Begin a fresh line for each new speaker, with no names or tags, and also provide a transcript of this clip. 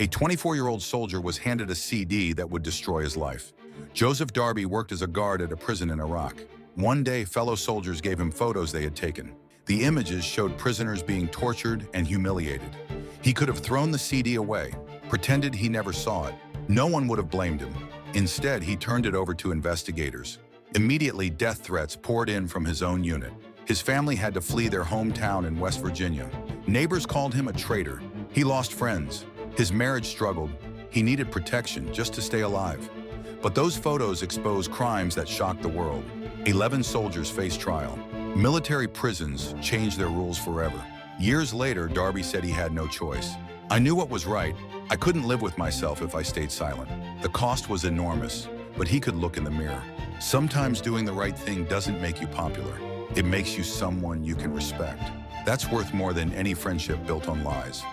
A 24-year-old soldier was handed a CD that would destroy his life. Joseph Darby worked as a guard at a prison in Iraq. One day, fellow soldiers gave him photos they had taken. The images showed prisoners being tortured and humiliated. He could have thrown the CD away, pretended he never saw it. No one would have blamed him. Instead, he turned it over to investigators. Immediately, death threats poured in from his own unit. His family had to flee their hometown in West Virginia. Neighbors called him a traitor. He lost friends. His marriage struggled. He needed protection just to stay alive. But those photos expose crimes that shocked the world. 11 soldiers faced trial. Military prisons changed their rules forever. Years later, Darby said he had no choice. "I knew what was right. I couldn't live with myself if I stayed silent." The cost was enormous, but he could look in the mirror. Sometimes doing the right thing doesn't make you popular. It makes you someone you can respect. That's worth more than any friendship built on lies.